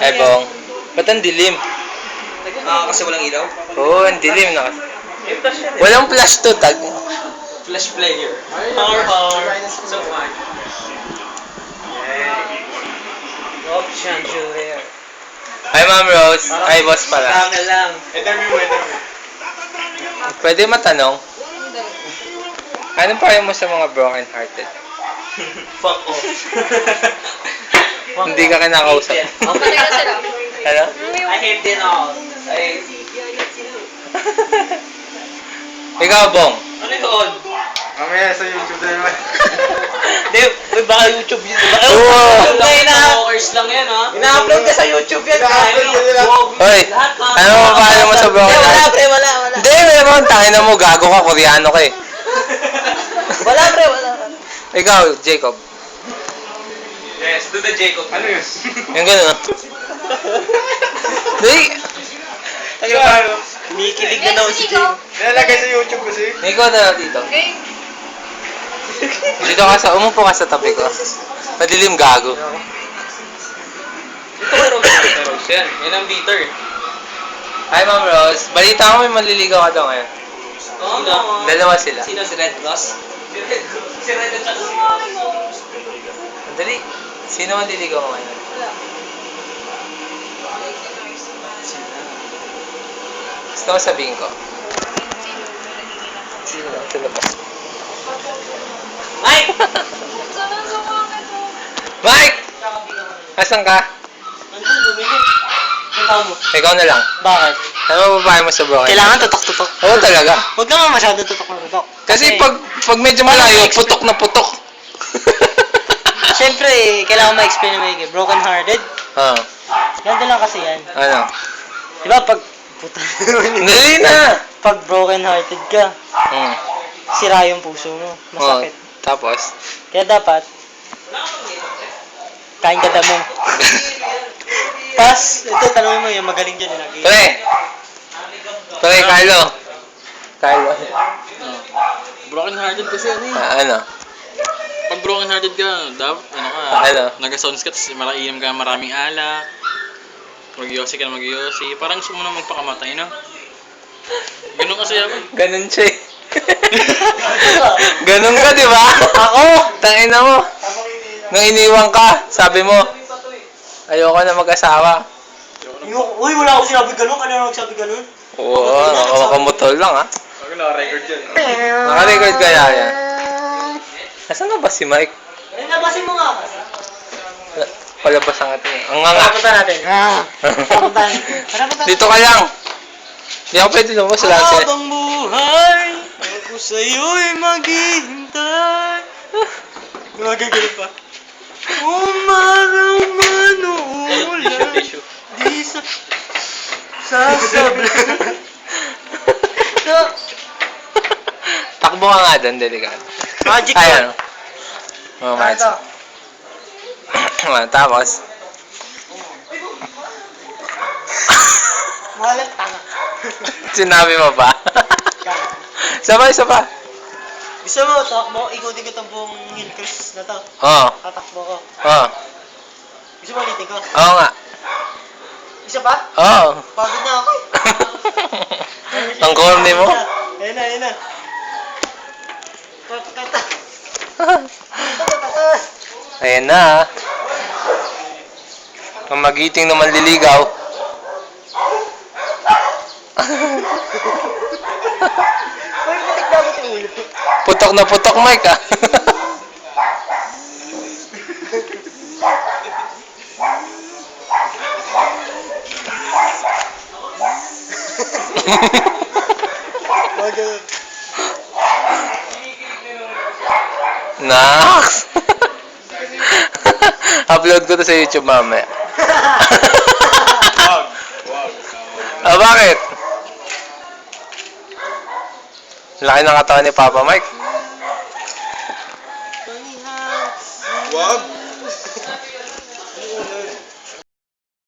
Ay, Bong. Ba't ang dilim? Kasi walang ilaw? Oo, ang dilim na. Walang flash to, tag. Flash player. Power. So fun. Option, Julia. Ay, Ma'am Rose. Ay, boss pala. Kami lang. Pwede matanong? Anong payo mo sa mga broken hearted? Fuck off. Hindi ka kinakausap. Okay na sila. Ano? I hate them all. Ikaw, Bong. Ano yun? Mamaya sa YouTube na naman. Hindi, baka YouTube yun. Oo. Walkers lang yan, ha? Ina-upload ka sa YouTube yan. Hoy, ano mo payo mo sa broken hearted? Wala. Hindi, meron. Tangin na mo, gago ka, koreano ka eh. Wala. Ikaw, Jacob. Yes, do the Jacob. Ano yun? Yung gano'n. Hindi. Kinikilig na daw si Jacob. Nilalagay sa YouTube kasi. Ikaw na lang dito. Okay. Dito ka sa, umupo ka sa tabi ko. Madilim gago. Ito kay Rose yan. Yan ang beater. Hi, Ma'am Rose. Balita ko may manliligaw ka daw ngayon. Sino? Dalawa sila. Sino si Red Cross? Si Red at si Madali. Sino manliligaw ka ngayon? Gusto mo sabihin ko? Sino lang? Sino ba? Mike! Mike! Asan ka? Nandun, Dominic. Punta mo. Ikaw na lang. Bakit? Ano babae mo sa broken? Kailangan tutok-tutok. Oo talaga. Huwag naman masyado tutok na tutok. Kasi pag medyo malayo, putok na putok. Siyempre, kailangan ma-explain na may broken hearted. Ah, Ganito lang kasi yan. ano? Di ba pag... Puta. Dali na! Pag broken hearted ka, Hmm. sira yung puso mo. Masakit. Tapos? Kaya dapat, kain ka damo. Pas, ito tanongin mo yung magaling dyan. Pre! Pre, Carlo. Carlo. Broken hearted kasi ano eh. Ano? Pag broken hearted ka, dapat ano ka, Ano? nag-sounds ka, tapos inom ka maraming alak. Mag-yosi ka na mag-yosi. Parang gusto mo na magpakamatay, no? Ganun kasi ako. Ganun siya eh. Ganun ka, di ba? Ako! Tangina mo. Nung iniwan ka, sabi mo, ayoko na mag-asawa. Uy, wala akong sinabi ganun. Kanina nagsabi ganun? Oo, nakakamutol lang ha. Pag naka-record yan. Naka-record kaya yan. Nasaan na ba si Mike? Eh, nabasin mo nga. Palabas ang ating. Ang nga nga. Papunta natin. Papunta natin. Dito ka lang. Hindi ako pwede lumabas. Wala sila. Habang buhay, ako sa'yo'y maghihintay. Gumagagano pa. Umaraw man o ulan, di sa... Sasablan. Takbo ka nga doon, delikado. Magic Ayan. Oh, magic. Tapos, Walang tanga. sinabi mo ba? Sabay, isa pa. Gusto mo, takbo, ikutin ko itong buong Hillcrest na to. Oo. Tatakbo ko. Oo. Gusto mo ulitin ko? Oo nga. Isa pa? Oo. Pagod na ako. Ang corny mo. Ayun na. Kata. Ayan na. Ang magiting na manliligaw. Uy, matik dapat yung ulo. Putok na putok, Mike ah. Nax! Upload ko to sa YouTube mamaya. Ah, bakit? Laki ng katawan ni Papa Mike. Wag!